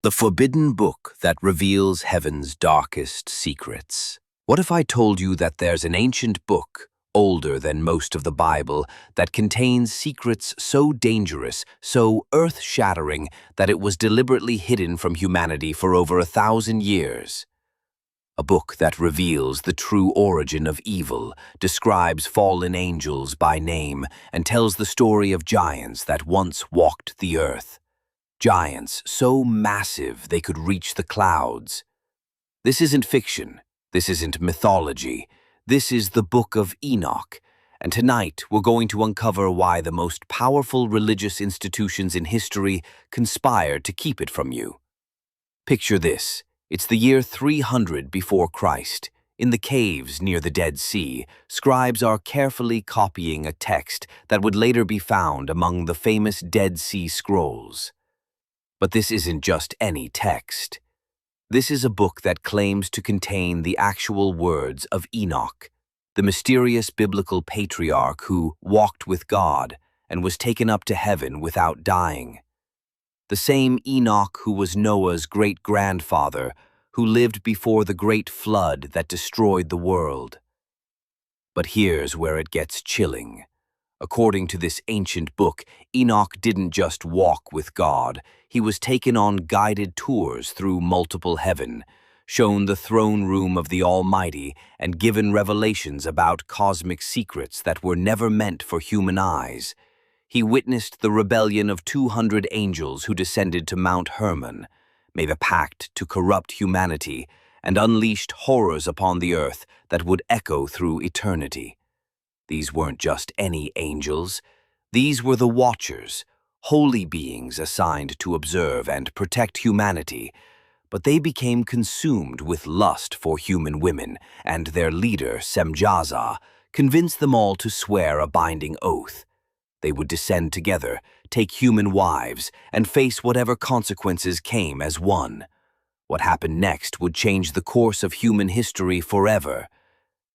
The forbidden book that reveals heaven's darkest secrets. What if I told you that there's an ancient book, older than most of the Bible, that contains secrets so dangerous, so earth-shattering, that it was deliberately hidden from humanity for over 1,000 years? A book that reveals the true origin of evil, describes fallen angels by name, and tells the story of giants that once walked the earth. Giants so massive they could reach the clouds. This isn't fiction. This isn't mythology. This is the Book of Enoch. And tonight we're going to uncover why the most powerful religious institutions in history conspired to keep it from you. Picture this. It's the year 300 before Christ. In the caves near the Dead Sea, scribes are carefully copying a text that would later be found among the famous Dead Sea Scrolls. But this isn't just any text. This is a book that claims to contain the actual words of Enoch, the mysterious biblical patriarch who walked with God and was taken up to heaven without dying. The same Enoch who was Noah's great-grandfather, who lived before the great flood that destroyed the world. But here's where it gets chilling. According to this ancient book, Enoch didn't just walk with God. He was taken on guided tours through multiple heaven, shown the throne room of the Almighty, and given revelations about cosmic secrets that were never meant for human eyes. He witnessed the rebellion of 200 angels who descended to Mount Hermon, made a pact to corrupt humanity, and unleashed horrors upon the earth that would echo through eternity. These weren't just any angels. These were the Watchers, holy beings assigned to observe and protect humanity. But they became consumed with lust for human women, and their leader, Semjaza, convinced them all to swear a binding oath. They would descend together, take human wives, and face whatever consequences came as one. What happened next would change the course of human history forever.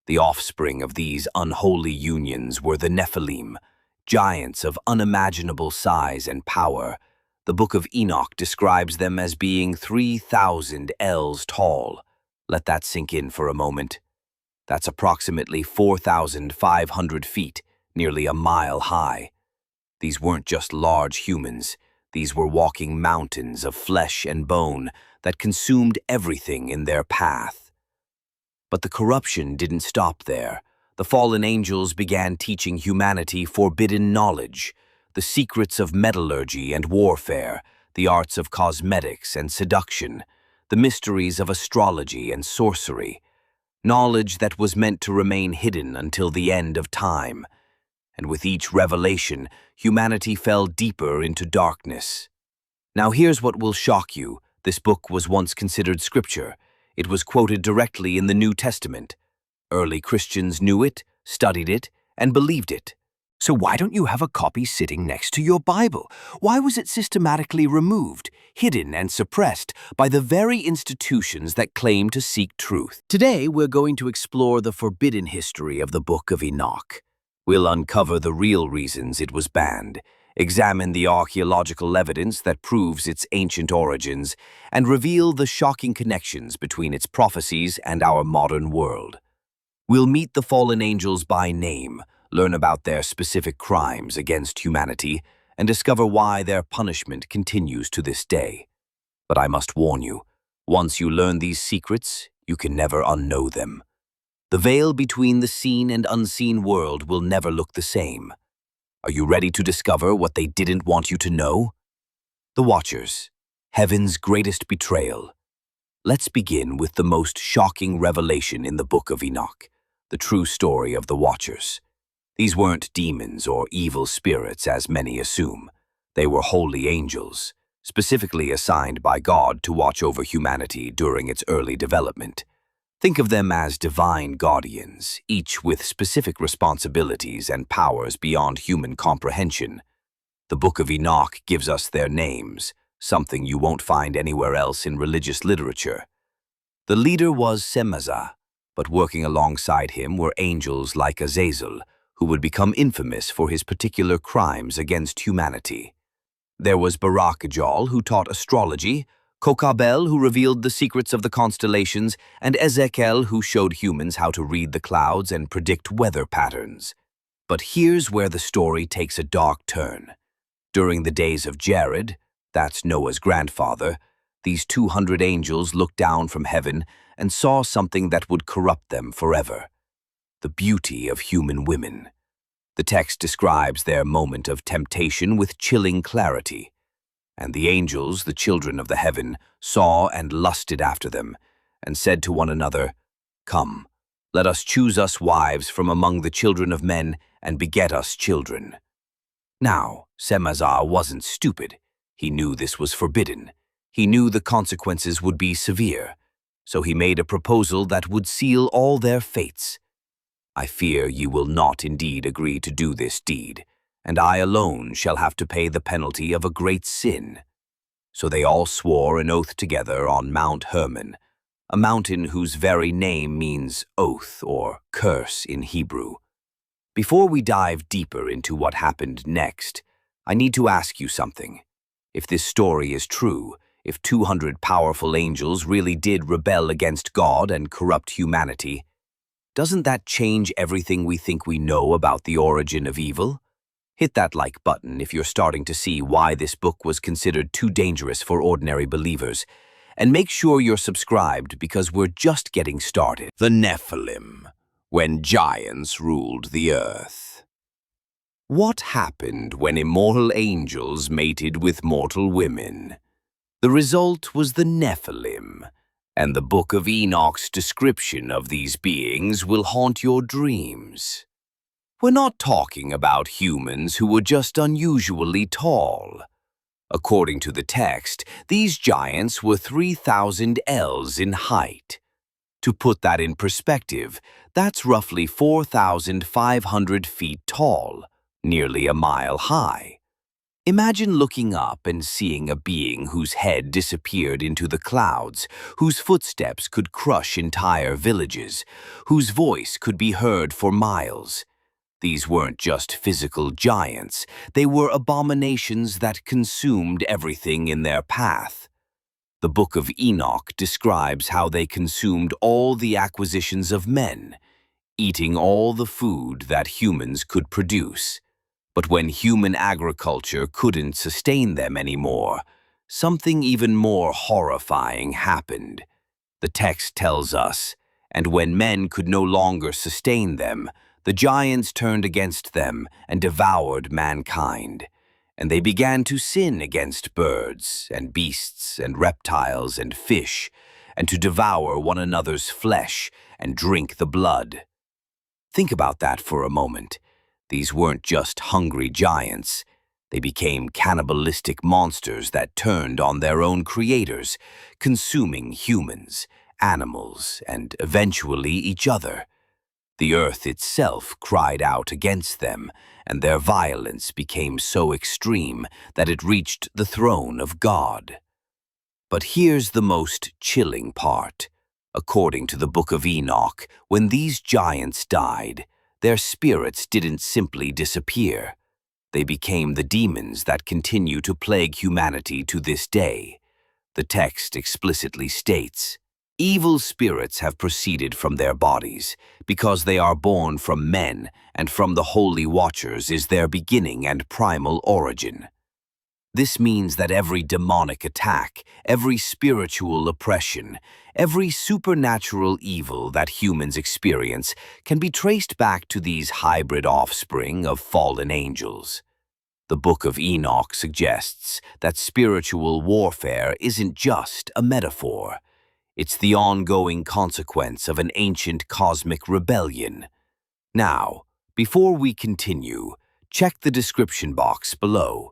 The offspring of these unholy unions were the Nephilim, giants of unimaginable size and power. The Book of Enoch describes them as being 3,000 ells tall. Let that sink in for a moment. That's approximately 4,500 feet, nearly a mile high. These weren't just large humans. These were walking mountains of flesh and bone that consumed everything in their path. But the corruption didn't stop there. The fallen angels began teaching humanity forbidden knowledge, the secrets of metallurgy and warfare, the arts of cosmetics and seduction, the mysteries of astrology and sorcery, knowledge that was meant to remain hidden until the end of time. And with each revelation, humanity fell deeper into darkness. Now here's what will shock you. This book was once considered scripture. It was quoted directly in the New Testament. Early Christians knew it, studied it, and believed it. So why don't you have a copy sitting next to your Bible? Why was it systematically removed, hidden, and suppressed by the very institutions that claim to seek truth? Today, we're going to explore the forbidden history of the Book of Enoch. We'll uncover the real reasons it was banned, examine the archaeological evidence that proves its ancient origins, and reveal the shocking connections between its prophecies and our modern world. We'll meet the fallen angels by name, learn about their specific crimes against humanity, and discover why their punishment continues to this day. But I must warn you, once you learn these secrets, you can never unknow them. The veil between the seen and unseen world will never look the same. Are you ready to discover what they didn't want you to know? The Watchers, heaven's greatest betrayal. Let's begin with the most shocking revelation in the Book of Enoch, the true story of the Watchers. These weren't demons or evil spirits, as many assume. They were holy angels, specifically assigned by God to watch over humanity during its early development. Think of them as divine guardians, each with specific responsibilities and powers beyond human comprehension. The Book of Enoch gives us their names, something you won't find anywhere else in religious literature. The leader was Semjaza, but working alongside him were angels like Azazel, who would become infamous for his particular crimes against humanity. There was Barak-Ajal, who taught astrology, Kokabel, who revealed the secrets of the constellations, and Ezekiel, who showed humans how to read the clouds and predict weather patterns. But here's where the story takes a dark turn. During the days of Jared, that's Noah's grandfather, these 200 angels looked down from heaven and saw something that would corrupt them forever: the beauty of human women. The text describes their moment of temptation with chilling clarity. And the angels, the children of the heaven, saw and lusted after them, and said to one another, "Come, let us choose us wives from among the children of men, and beget us children." Now, Semazar wasn't stupid. He knew this was forbidden. He knew the consequences would be severe. So he made a proposal that would seal all their fates. "I fear ye will not indeed agree to do this deed, and I alone shall have to pay the penalty of a great sin." So they all swore an oath together on Mount Hermon, a mountain whose very name means oath or curse in Hebrew. Before we dive deeper into what happened next, I need to ask you something. If this story is true, if 200 powerful angels really did rebel against God and corrupt humanity, doesn't that change everything we think we know about the origin of evil? Hit that like button if you're starting to see why this book was considered too dangerous for ordinary believers. And make sure you're subscribed because we're just getting started. The Nephilim, when giants ruled the earth. What happened when immortal angels mated with mortal women? The result was the Nephilim, and the Book of Enoch's description of these beings will haunt your dreams. We're not talking about humans who were just unusually tall. According to the text, these giants were 3,000 ells in height. To put that in perspective, that's roughly 4,500 feet tall, nearly a mile high. Imagine looking up and seeing a being whose head disappeared into the clouds, whose footsteps could crush entire villages, whose voice could be heard for miles. These weren't just physical giants, they were abominations that consumed everything in their path. The Book of Enoch describes how they consumed all the acquisitions of men, eating all the food that humans could produce. But when human agriculture couldn't sustain them anymore, something even more horrifying happened. The text tells us, "And when men could no longer sustain them, the giants turned against them and devoured mankind. And they began to sin against birds and beasts and reptiles and fish, and to devour one another's flesh and drink the blood." Think about that for a moment. These weren't just hungry giants. They became cannibalistic monsters that turned on their own creators, consuming humans, animals, and eventually each other. The earth itself cried out against them, and their violence became so extreme that it reached the throne of God. But here's the most chilling part. According to the Book of Enoch, when these giants died, their spirits didn't simply disappear. They became the demons that continue to plague humanity to this day. The text explicitly states, "Evil spirits have proceeded from their bodies, because they are born from men, and from the holy watchers is their beginning and primal origin." This means that every demonic attack, every spiritual oppression, every supernatural evil that humans experience can be traced back to these hybrid offspring of fallen angels. The Book of Enoch suggests that spiritual warfare isn't just a metaphor. It's the ongoing consequence of an ancient cosmic rebellion. Now, before we continue, check the description box below.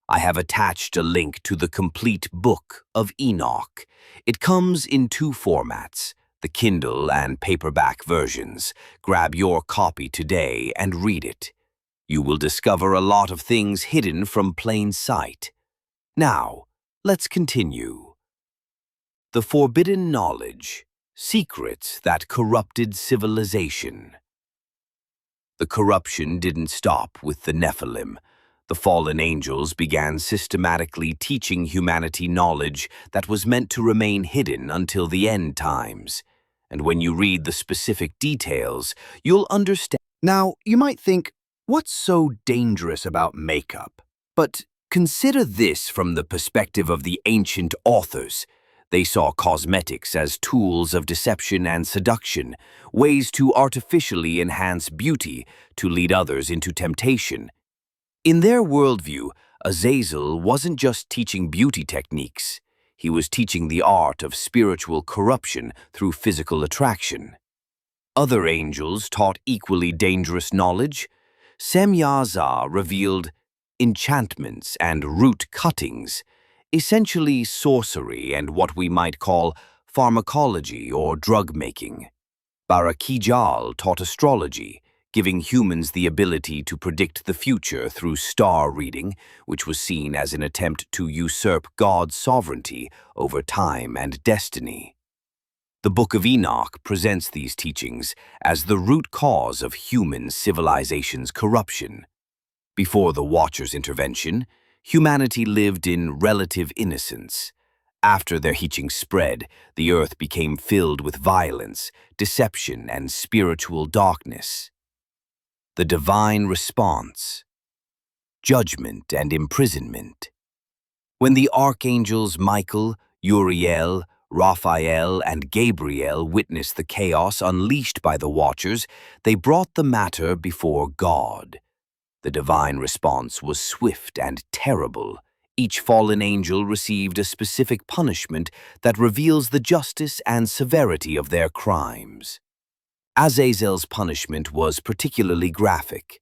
I have attached a link to the complete Book of Enoch. It comes in two formats, the Kindle and paperback versions. Grab your copy today and read it. You will discover a lot of things hidden from plain sight. Now, let's continue. The Forbidden Knowledge, Secrets that Corrupted Civilization. The corruption didn't stop with the Nephilim. The fallen angels began systematically teaching humanity knowledge that was meant to remain hidden until the end times. And when you read the specific details, you'll understand. Now, you might think, what's so dangerous about makeup? But consider this from the perspective of the ancient authors. They saw cosmetics as tools of deception and seduction, ways to artificially enhance beauty to lead others into temptation. In their worldview, Azazel wasn't just teaching beauty techniques. He was teaching the art of spiritual corruption through physical attraction. Other angels taught equally dangerous knowledge. Semyaza revealed enchantments and root cuttings, essentially sorcery and what we might call pharmacology or drug making. Barakijal taught astrology, giving humans the ability to predict the future through star reading, which was seen as an attempt to usurp God's sovereignty over time and destiny. The Book of Enoch presents these teachings as the root cause of human civilization's corruption. Before the Watcher's intervention, humanity lived in relative innocence. After their teaching spread, the earth became filled with violence, deception, and spiritual darkness. The divine response: judgment and imprisonment. When the archangels Michael, Uriel, Raphael, and Gabriel witnessed the chaos unleashed by the Watchers, they brought the matter before God. The divine response was swift and terrible. Each fallen angel received a specific punishment that reveals the justice and severity of their crimes. Azazel's punishment was particularly graphic.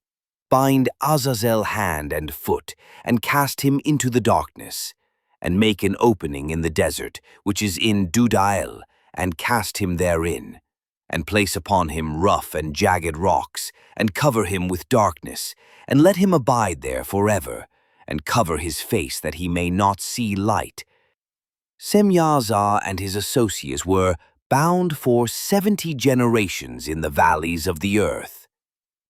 Bind Azazel hand and foot, and cast him into the darkness, and make an opening in the desert, which is in Dudael, and cast him therein, and place upon him rough and jagged rocks, and cover him with darkness, and let him abide there forever, and cover his face that he may not see light. Semyaza and his associates were bound for 70 generations in the valleys of the earth.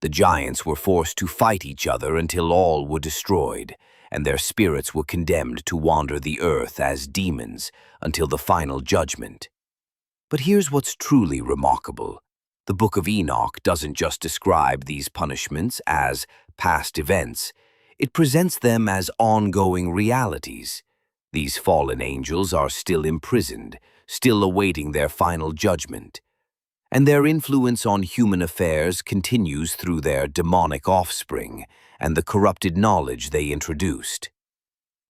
The giants were forced to fight each other until all were destroyed, and their spirits were condemned to wander the earth as demons until the final judgment. But here's what's truly remarkable. The Book of Enoch doesn't just describe these punishments as past events. It presents them as ongoing realities. These fallen angels are still imprisoned, still awaiting their final judgment. And their influence on human affairs continues through their demonic offspring and the corrupted knowledge they introduced.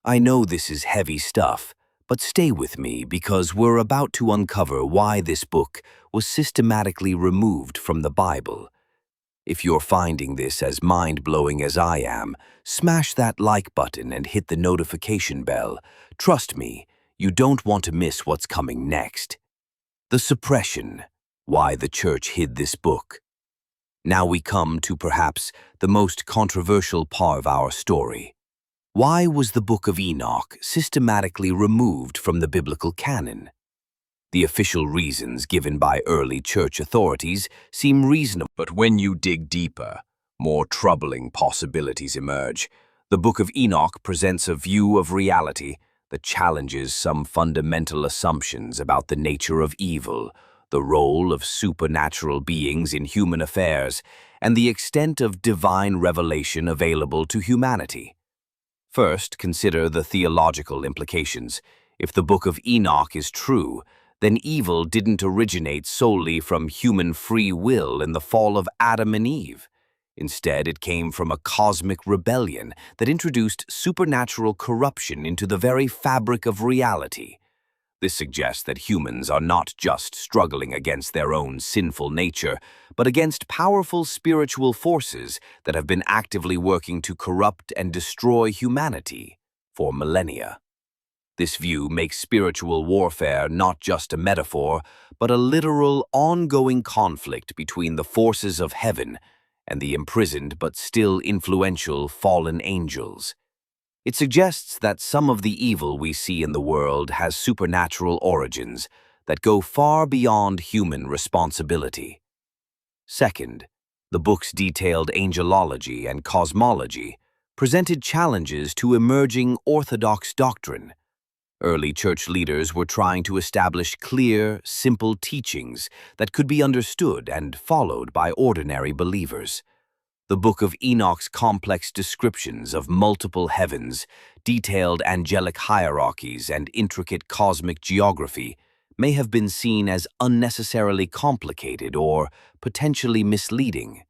I know this is heavy stuff, but stay with me because we're about to uncover why this book was systematically removed from the Bible. If you're finding this as mind-blowing as I am, smash that like button and hit the notification bell. Trust me, you don't want to miss what's coming next. The suppression. Why the church hid this book. Now we come to perhaps the most controversial part of our story. Why was the Book of Enoch systematically removed from the biblical canon? The official reasons given by early church authorities seem reasonable, but when you dig deeper, more troubling possibilities emerge. The Book of Enoch presents a view of reality that challenges some fundamental assumptions about the nature of evil, the role of supernatural beings in human affairs, and the extent of divine revelation available to humanity. First, consider the theological implications. If the Book of Enoch is true, then evil didn't originate solely from human free will in the fall of Adam and Eve. Instead, it came from a cosmic rebellion that introduced supernatural corruption into the very fabric of reality. This suggests that humans are not just struggling against their own sinful nature, but against powerful spiritual forces that have been actively working to corrupt and destroy humanity for millennia. This view makes spiritual warfare not just a metaphor, but a literal, ongoing conflict between the forces of heaven and the imprisoned but still influential fallen angels. It suggests that some of the evil we see in the world has supernatural origins that go far beyond human responsibility. Second, the book's detailed angelology and cosmology presented challenges to emerging orthodox doctrine. Early church leaders were trying to establish clear, simple teachings that could be understood and followed by ordinary believers. The Book of Enoch's complex descriptions of multiple heavens, detailed angelic hierarchies, and intricate cosmic geography may have been seen as unnecessarily complicated or potentially misleading.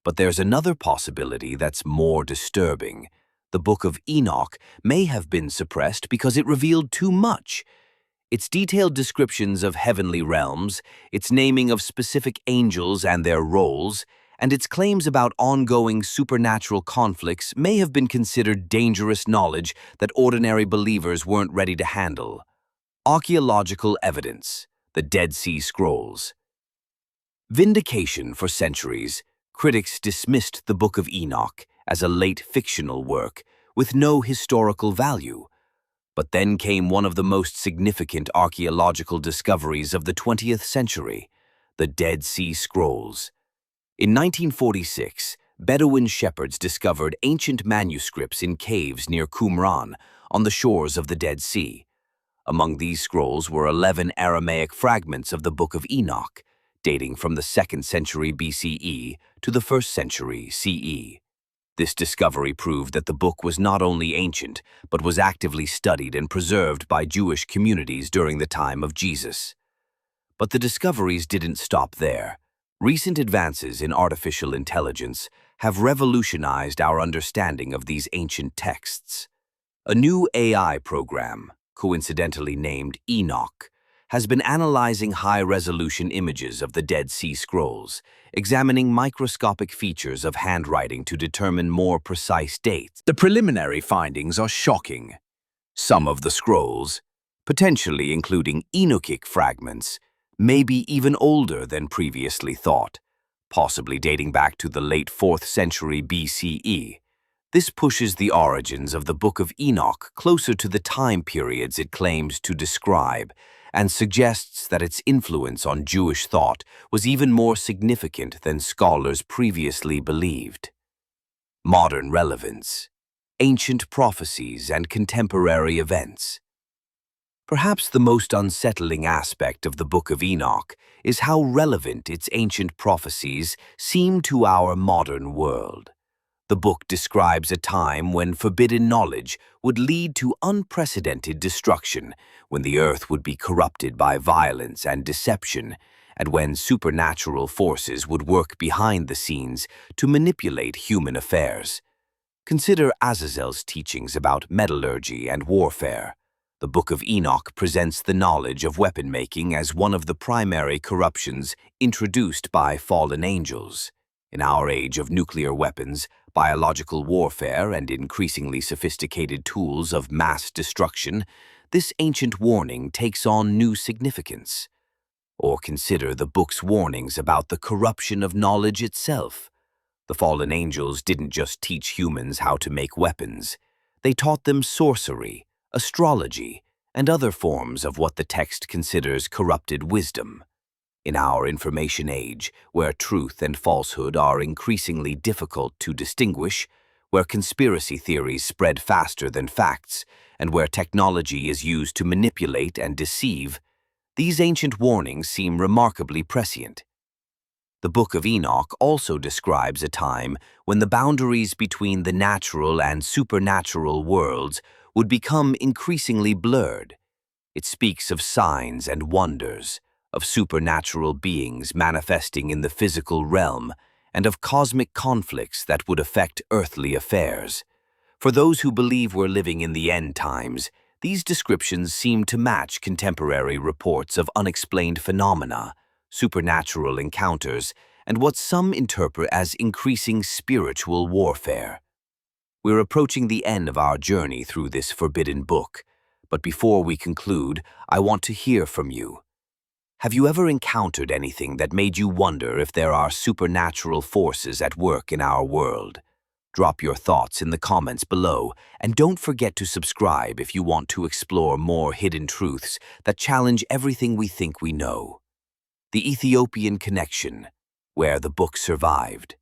But there's another possibility that's more disturbing. The Book of Enoch may have been suppressed because it revealed too much. Its detailed descriptions of heavenly realms, its naming of specific angels and their roles, and its claims about ongoing supernatural conflicts may have been considered dangerous knowledge that ordinary believers weren't ready to handle. Archaeological evidence, the Dead Sea Scrolls. Vindication for centuries, critics dismissed the Book of Enoch as a late fictional work with no historical value. But then came one of the most significant archaeological discoveries of the 20th century, the Dead Sea Scrolls. In 1946, Bedouin shepherds discovered ancient manuscripts in caves near Qumran on the shores of the Dead Sea. Among these scrolls were 11 Aramaic fragments of the Book of Enoch, dating from the 2nd century BCE to the 1st century CE. This discovery proved that the book was not only ancient, but was actively studied and preserved by Jewish communities during the time of Jesus. But the discoveries didn't stop there. Recent advances in artificial intelligence have revolutionized our understanding of these ancient texts. A new AI program, coincidentally named Enoch, has been analyzing high-resolution images of the Dead Sea Scrolls, examining microscopic features of handwriting to determine more precise dates. The preliminary findings are shocking. Some of the scrolls, potentially including Enochic fragments, may be even older than previously thought, possibly dating back to the late 4th century BCE. This pushes the origins of the Book of Enoch closer to the time periods it claims to describe, and suggests that its influence on Jewish thought was even more significant than scholars previously believed. Modern relevance, ancient prophecies, and contemporary events. Perhaps the most unsettling aspect of the Book of Enoch is how relevant its ancient prophecies seem to our modern world. The book describes a time when forbidden knowledge would lead to unprecedented destruction, when the earth would be corrupted by violence and deception, and when supernatural forces would work behind the scenes to manipulate human affairs. Consider Azazel's teachings about metallurgy and warfare. The Book of Enoch presents the knowledge of weapon-making as one of the primary corruptions introduced by fallen angels. In our age of nuclear weapons, biological warfare, and increasingly sophisticated tools of mass destruction, this ancient warning takes on new significance. Or consider the book's warnings about the corruption of knowledge itself. The fallen angels didn't just teach humans how to make weapons. They taught them sorcery, astrology, and other forms of what the text considers corrupted wisdom. In our information age, where truth and falsehood are increasingly difficult to distinguish, where conspiracy theories spread faster than facts, and where technology is used to manipulate and deceive, these ancient warnings seem remarkably prescient. The Book of Enoch also describes a time when the boundaries between the natural and supernatural worlds would become increasingly blurred. It speaks of signs and wonders, of supernatural beings manifesting in the physical realm, and of cosmic conflicts that would affect earthly affairs. For those who believe we're living in the end times, these descriptions seem to match contemporary reports of unexplained phenomena, supernatural encounters, and what some interpret as increasing spiritual warfare. We're approaching the end of our journey through this forbidden book, but before we conclude, I want to hear from you. Have you ever encountered anything that made you wonder if there are supernatural forces at work in our world? Drop your thoughts in the comments below, and don't forget to subscribe if you want to explore more hidden truths that challenge everything we think we know. The Ethiopian Connection, where the book survived.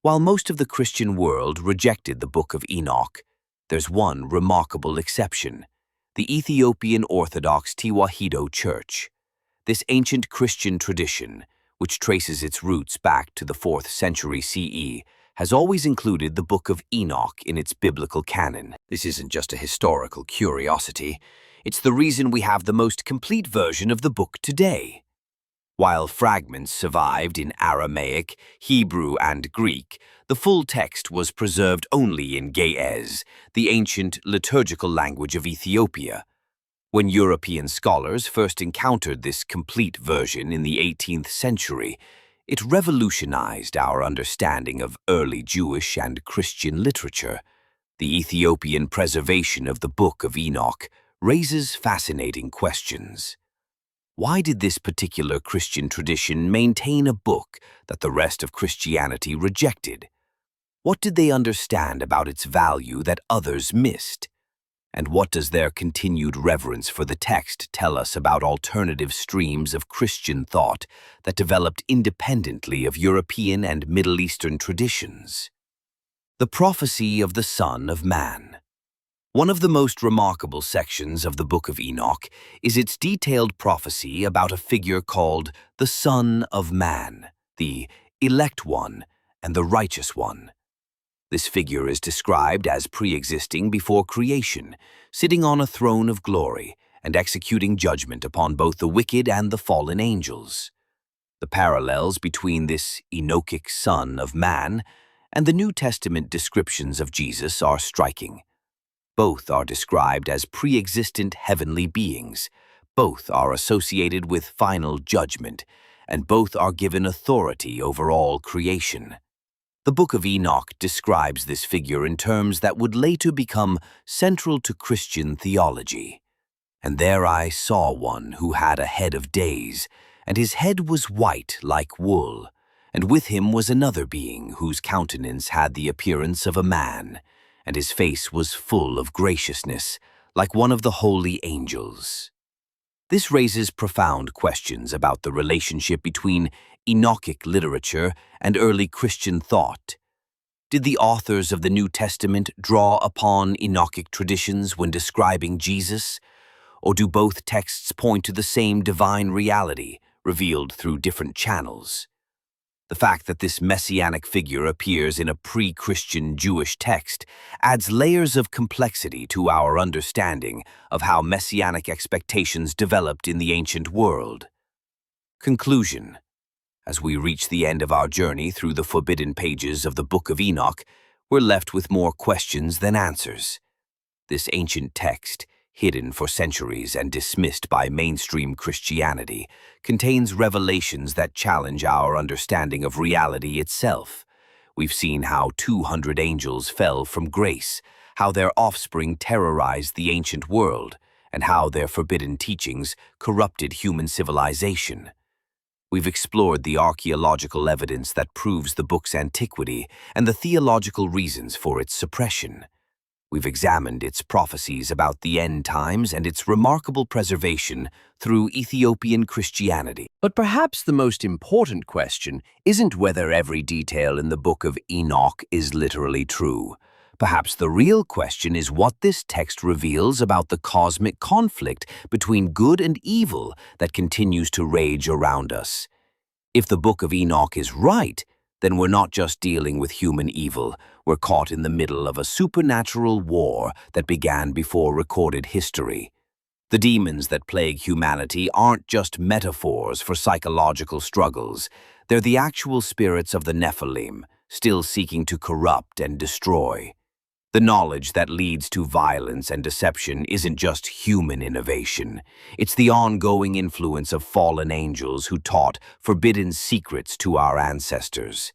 While most of the Christian world rejected the Book of Enoch, there's one remarkable exception: the Ethiopian Orthodox Tewahedo Church. This ancient Christian tradition, which traces its roots back to the 4th century CE, has always included the Book of Enoch in its biblical canon. This isn't just a historical curiosity, it's the reason we have the most complete version of the book today. While fragments survived in Aramaic, Hebrew, and Greek, the full text was preserved only in Ge'ez, the ancient liturgical language of Ethiopia. When European scholars first encountered this complete version in the 18th century, it revolutionized our understanding of early Jewish and Christian literature. The Ethiopian preservation of the Book of Enoch raises fascinating questions. Why did this particular Christian tradition maintain a book that the rest of Christianity rejected? What did they understand about its value that others missed? And what does their continued reverence for the text tell us about alternative streams of Christian thought that developed independently of European and Middle Eastern traditions? The prophecy of the Son of Man. One of the most remarkable sections of the Book of Enoch is its detailed prophecy about a figure called the Son of Man, the elect one and the righteous one. This figure is described as pre-existing before creation, sitting on a throne of glory and executing judgment upon both the wicked and the fallen angels. The parallels between this Enochic Son of Man and the New Testament descriptions of Jesus are striking. Both are described as pre-existent heavenly beings, both are associated with final judgment, and both are given authority over all creation. The Book of Enoch describes this figure in terms that would later become central to Christian theology. And there I saw one who had a head of days, and his head was white like wool, and with him was another being whose countenance had the appearance of a man, and his face was full of graciousness, like one of the holy angels. This raises profound questions about the relationship between Enochic literature and early Christian thought. Did the authors of the New Testament draw upon Enochic traditions when describing Jesus? Or do both texts point to the same divine reality, revealed through different channels? The fact that this messianic figure appears in a pre-Christian Jewish text adds layers of complexity to our understanding of how messianic expectations developed in the ancient world. Conclusion. As we reach the end of our journey through the forbidden pages of the Book of Enoch, we're left with more questions than answers. This ancient text, hidden for centuries and dismissed by mainstream Christianity, contains revelations that challenge our understanding of reality itself. We've seen how 200 angels fell from grace, how their offspring terrorized the ancient world, and how their forbidden teachings corrupted human civilization. We've explored the archaeological evidence that proves the book's antiquity and the theological reasons for its suppression. We've examined its prophecies about the end times and its remarkable preservation through Ethiopian Christianity. But perhaps the most important question isn't whether every detail in the Book of Enoch is literally true. Perhaps the real question is what this text reveals about the cosmic conflict between good and evil that continues to rage around us. If the Book of Enoch is right, then we're not just dealing with human evil, we're caught in the middle of a supernatural war that began before recorded history. The demons that plague humanity aren't just metaphors for psychological struggles, they're the actual spirits of the Nephilim, still seeking to corrupt and destroy. The knowledge that leads to violence and deception isn't just human innovation. It's the ongoing influence of fallen angels who taught forbidden secrets to our ancestors.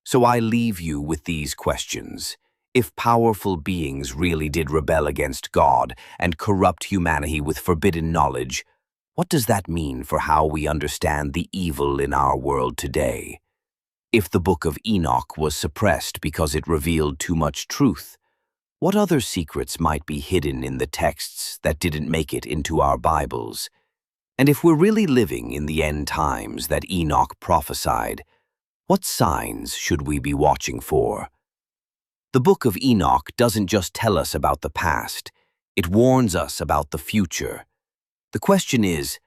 So I leave you with these questions. If powerful beings really did rebel against God and corrupt humanity with forbidden knowledge, what does that mean for how we understand the evil in our world today? If the Book of Enoch was suppressed because it revealed too much truth, what other secrets might be hidden in the texts that didn't make it into our Bibles? And if we're really living in the end times that Enoch prophesied, What signs should we be watching for? The Book of Enoch doesn't just tell us about the past, it warns us about the future. The question is,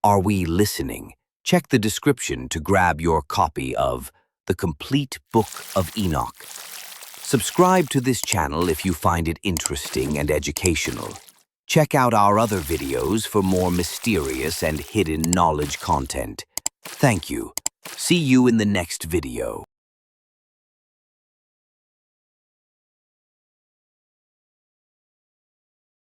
are we listening? Check the description to grab your copy of The Complete Book of Enoch. Subscribe to this channel if you find it interesting and educational. Check out our other videos for more mysterious and hidden knowledge content. Thank you. See you in the next video.